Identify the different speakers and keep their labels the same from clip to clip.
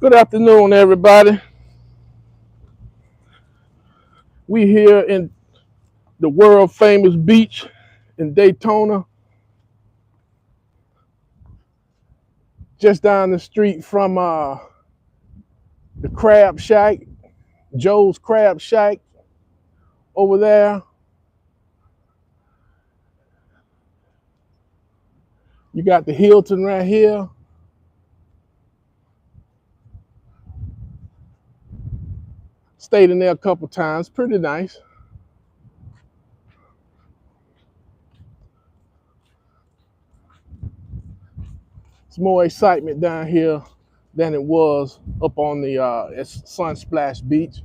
Speaker 1: Good afternoon, everybody. We here in the world famous beach in Daytona, just down the street from the Crab Shack, Joe's Crab Shack over there. You got the Hilton right here. Stayed in there a couple times, pretty nice. It's more excitement down here than it was up on the Sunsplash Beach.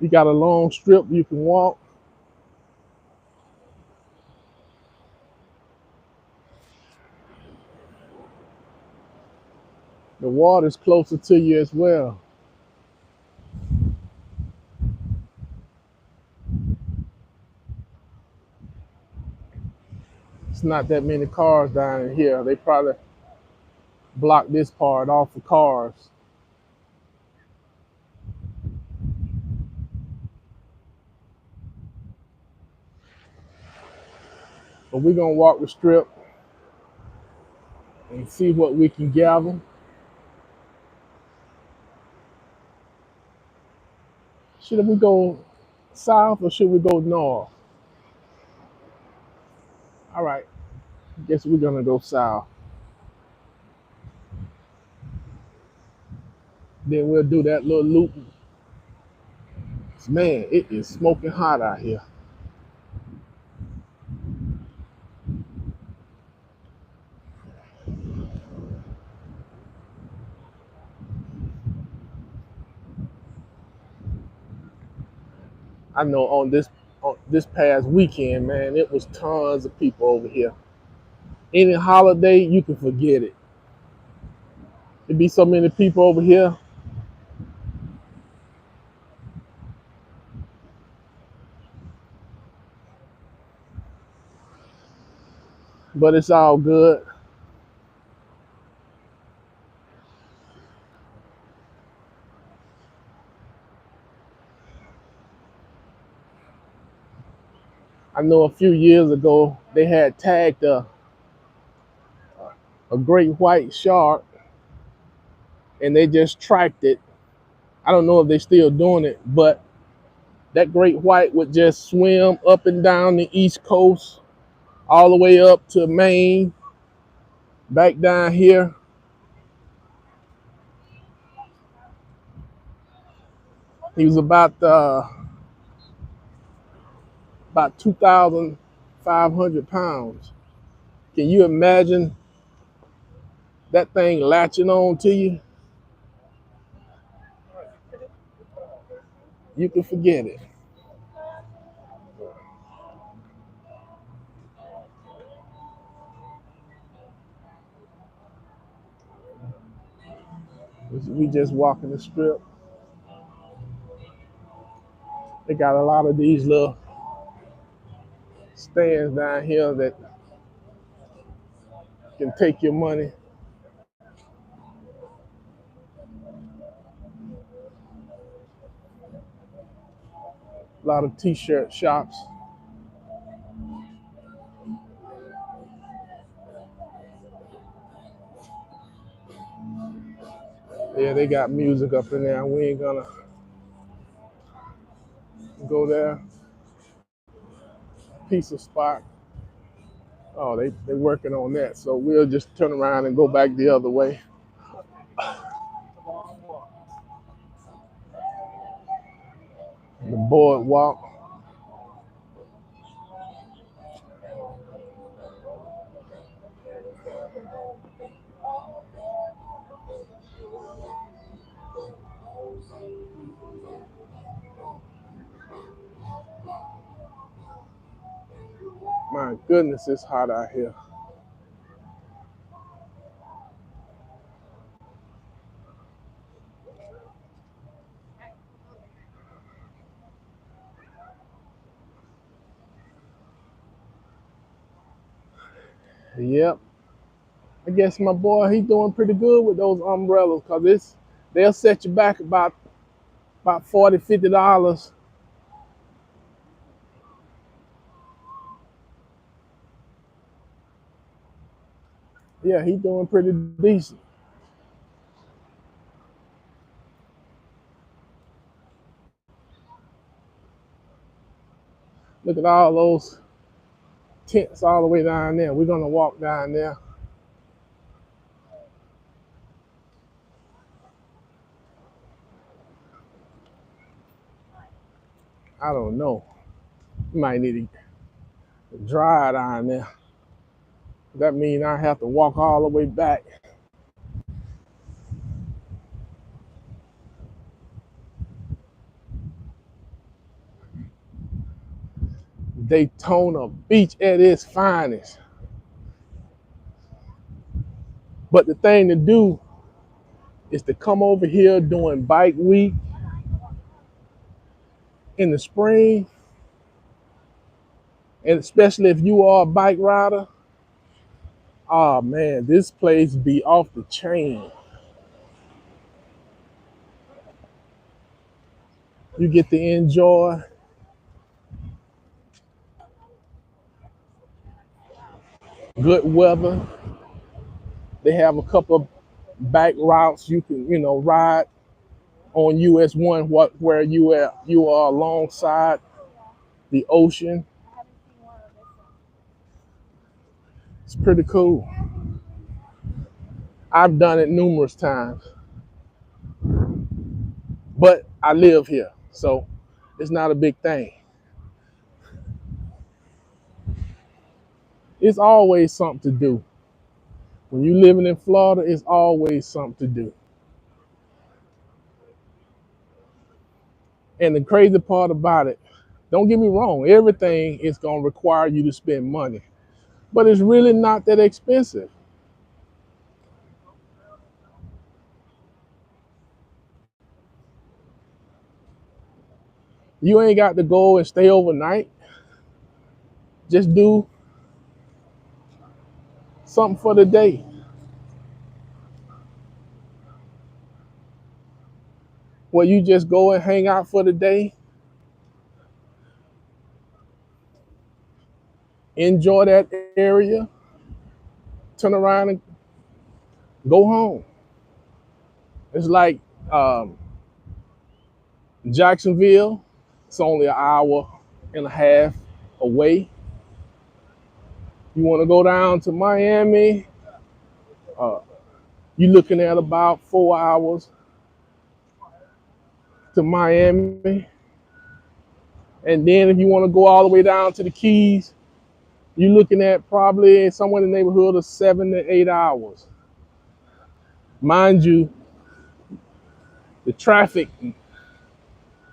Speaker 1: You got a long strip you can walk. The water's closer to you as well. It's not that many cars down in here. They probably block this part off for cars. But we're gonna walk the strip and see what we can gather. Should we go south or should we go north? All right, guess we're gonna go south. Then we'll do that little loop. Man, it is smoking hot out here. I know on this past weekend, man, it was tons of people over here. Any holiday, you can forget it. It'd be so many people over here, but it's all good. I know a few years ago they had tagged a great white shark and they just tracked it. I don't know if they're still doing it, but that great white would just swim up and down the East Coast, all the way up to Maine, back down here. He was about 2,500 pounds. Can you imagine that thing latching on to you? You can forget it. We just walking the strip. They got a lot of these little stands down here that can take your money. A lot of t-shirt shops. Yeah, they got music up in there. We ain't gonna go there. Pizza spot. Oh, they working on that. So we'll just turn around and go back the other way. The boardwalk. My goodness, it's hot out here. Yep. I guess my boy, he doing pretty good with those umbrellas because they'll set you back about $40, $50. Yeah, he doing pretty decent. Look at all those tents all the way down there. We're gonna walk down there. I don't know. You might need to drive down there. That means I have to walk all the way back. Daytona Beach at its finest. But the thing to do is to come over here during bike week in the spring, and especially if you are a bike rider. Oh man, this place be off the chain. You get to enjoy good weather. They have a couple of back routes you can, ride on US 1 where you are alongside the ocean. It's pretty cool. I've done it numerous times, but I live here, so it's not a big thing. It's always something to do. When you're living in Florida, it's always something to do. And the crazy part about it, don't get me wrong, everything is going to require you to spend money, but it's really not that expensive. You ain't got to go and stay overnight. Just do something for the day. Where you just go and hang out for the day, enjoy that area, turn around and go home. It's like um, Jacksonville. It's only an hour and a half away. You want to go down to Miami, uh, you're looking at about 4 hours to Miami. And then if you want to go all the way down to the Keys, you're looking at probably somewhere in the neighborhood of 7 to 8 hours. Mind you, the traffic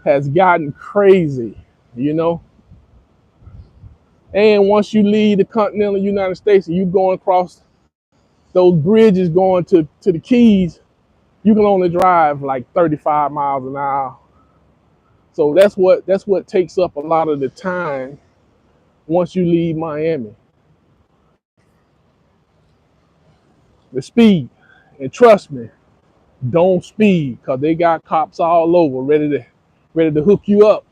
Speaker 1: has gotten crazy, you know. And once you leave the continental United States and you going across those bridges going to the Keys, you can only drive like 35 miles an hour. So that's what takes up a lot of the time once you leave Miami. The speed. And trust me, don't speed because they got cops all over ready to hook you up.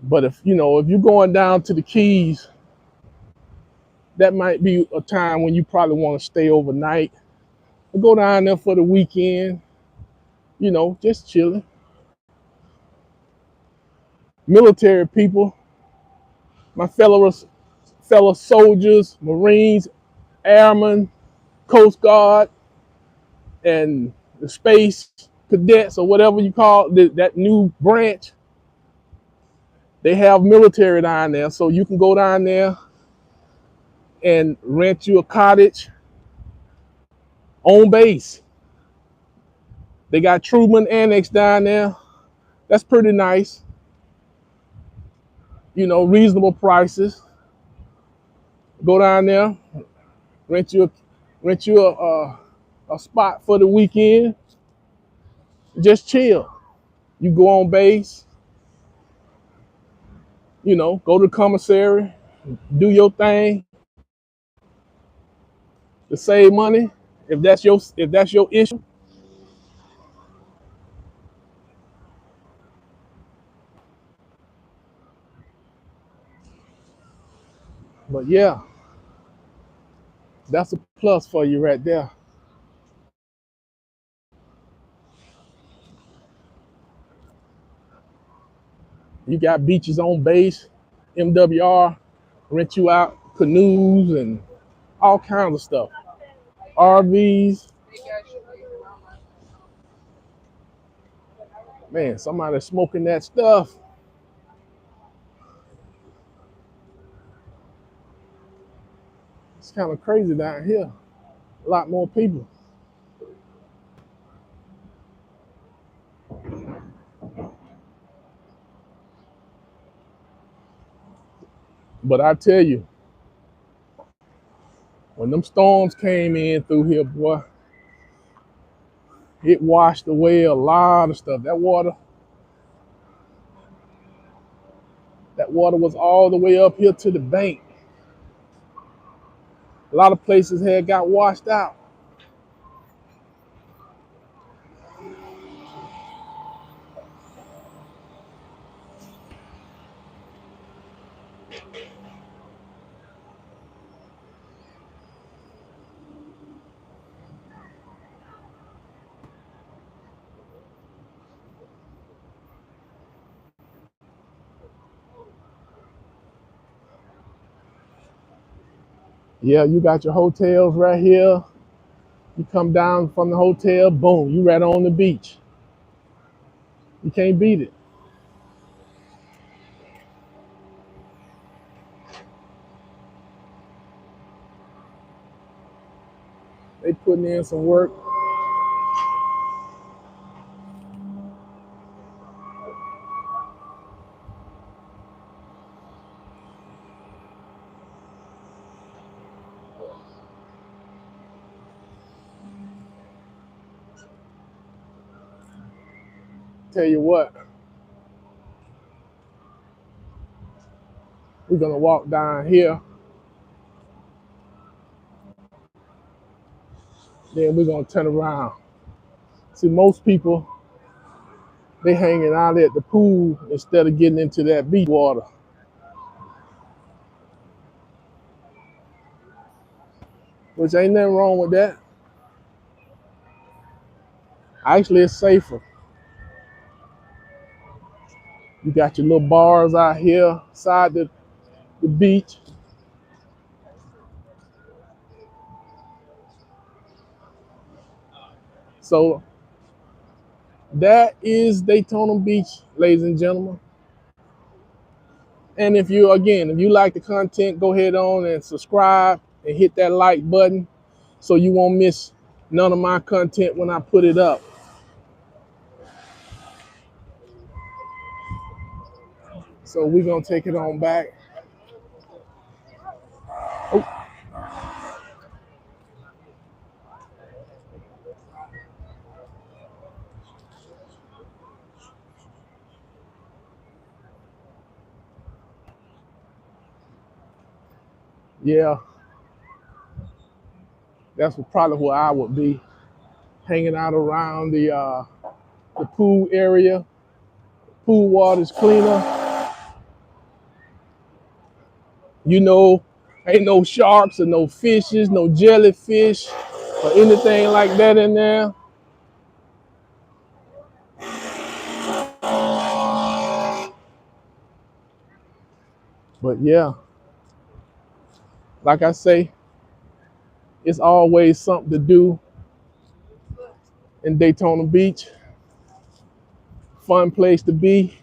Speaker 1: But if you're going down to the Keys, that might be a time when you probably want to stay overnight. Or go down there for the weekend, just chilling. Military people, my fellow soldiers, Marines, airmen, Coast Guard, and the space cadets or whatever you call it, that new branch. They have military down there, so you can go down there and rent you a cottage on base. They got Truman Annex down there. That's pretty nice. Reasonable prices. Go down there, rent you a, a spot for the weekend. Just chill. You go on base, you know, go to the commissary, do your thing to save money. If that's your issue. But yeah, that's a plus for you right there. You got beaches on base, MWR, rent you out canoes and all kinds of stuff. RVs. Man, somebody smoking that stuff. It's kind of crazy down here. A lot more people. But I tell you, when them storms came in through here, boy, it washed away a lot of stuff. That water was all the way up here to the bank. A lot of places had got washed out. Yeah, you got your hotels right here. You come down from the hotel, boom, you right on the beach. You can't beat it. They putting in some work. Tell you what, we're gonna walk down here, then we're gonna turn around. See, most people, they hanging out at the pool instead of getting into that beach water, which ain't nothing wrong with that. Actually, it's safer. You got your little bars out here side the beach. So that is Daytona Beach, ladies and gentlemen. And if you like the content, go ahead on and subscribe and hit that like button so you won't miss none of my content when I put it up. So we're gonna take it on back. Oh, yeah, that's probably where I would be, hanging out around the pool area. Pool water's cleaner. You know, ain't no sharks or no fishes, no jellyfish or anything like that in there. But yeah, like I say, it's always something to do in Daytona Beach. Fun place to be.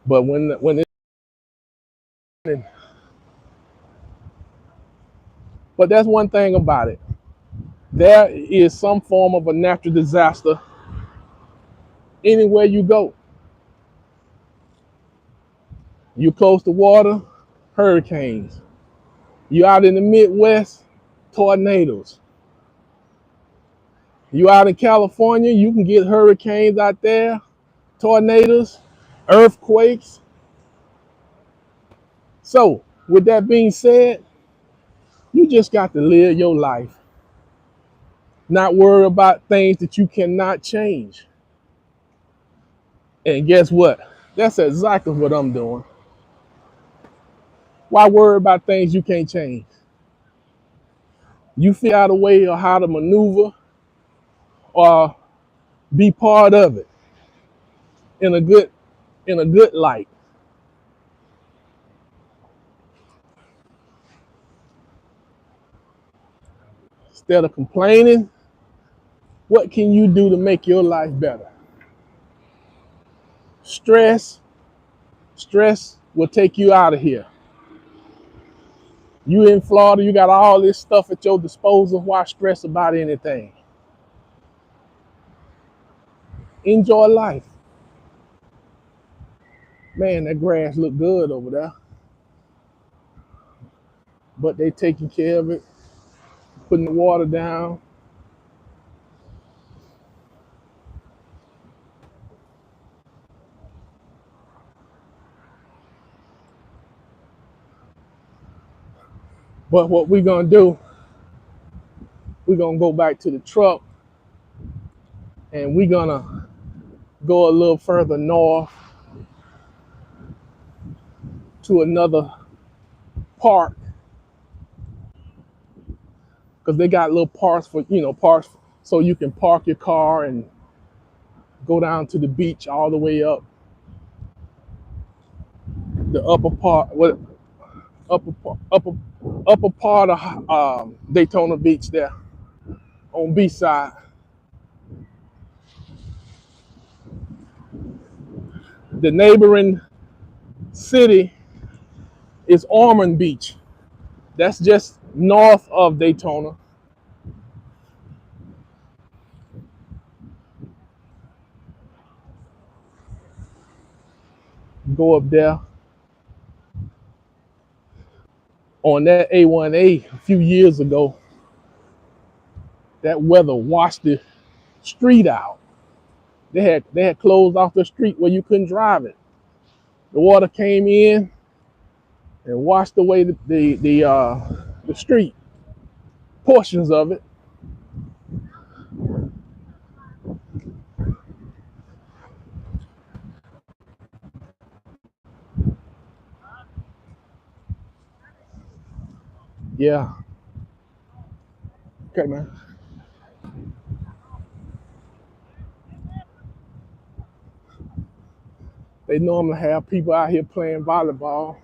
Speaker 1: But when it's, but that's one thing about it. There is some form of a natural disaster anywhere you go. You close to water, hurricanes. You out in the Midwest, tornadoes. You out in California, you can get hurricanes out there, tornadoes, earthquakes. So, with that being said, you just got to live your life, not worry about things that you cannot change. And guess what? That's exactly what I'm doing. Why worry about things you can't change? You figure out a way of how to maneuver or be part of it in a good light. Instead of complaining, what can you do to make your life better? Stress, stress will take you out of here. You in Florida, you got all this stuff at your disposal. Why stress about anything? Enjoy life. Man, that grass look good over there, but they taking care of it, putting the water down. But what we're gonna do, we're gonna go back to the truck and we're gonna go a little further north to another park because they got little parks for parks so you can park your car and go down to the beach all the way up the upper part, what upper part of Daytona Beach there on beach side. The neighboring city is Ormond Beach. That's just north of Daytona. Go up there on that A1A a few years ago. That weather washed the street out. They had closed off the street where you couldn't drive it. The water came in and washed away the street portions of it. Yeah. Okay, man. They normally have people out here playing volleyball,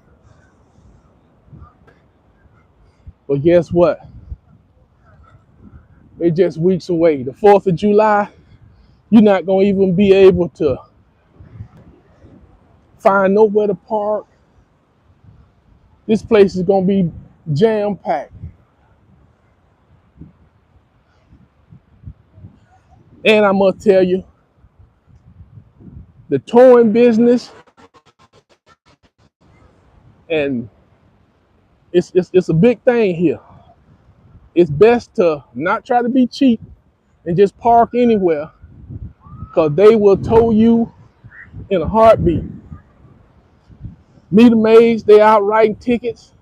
Speaker 1: but guess what? They just weeks away. The 4th of July, you're not gonna even be able to find nowhere to park. This place is gonna be jam packed. And I must tell you, the towing business, and it's a big thing here. It's best to not try to be cheap and just park anywhere because they will tow you in a heartbeat. Meet 'em maids, they out writing tickets.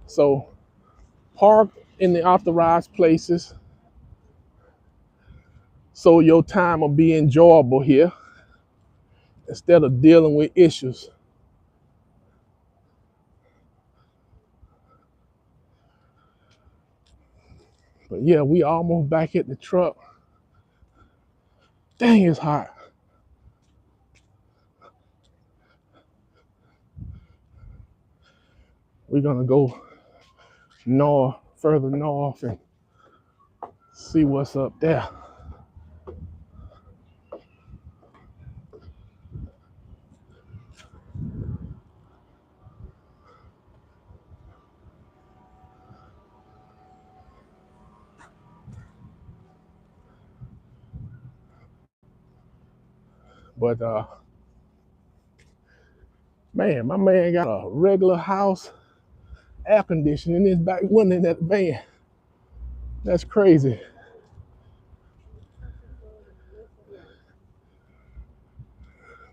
Speaker 1: So park in the authorized places so your time will be enjoyable here instead of dealing with issues. But yeah, we almost back at the truck. Dang, it's hot. We're gonna go north, further north, and see what's up there. But man, my man got a regular house air conditioning in his back window in that van. That's crazy.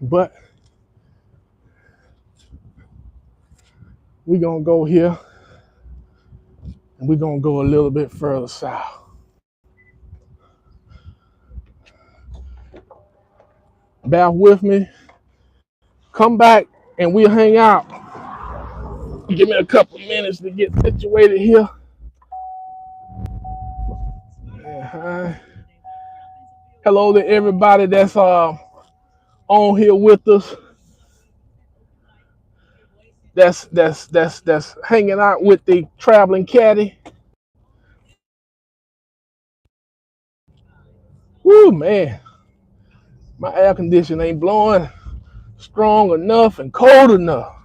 Speaker 1: But we gonna go here and we're gonna go a little bit further south. Bear with me. Come back and we'll hang out. Give me a couple minutes to get situated here. Hello to everybody that's on here with us. That's hanging out with the traveling caddy. Woo, man, my air conditioner ain't blowing strong enough and cold enough.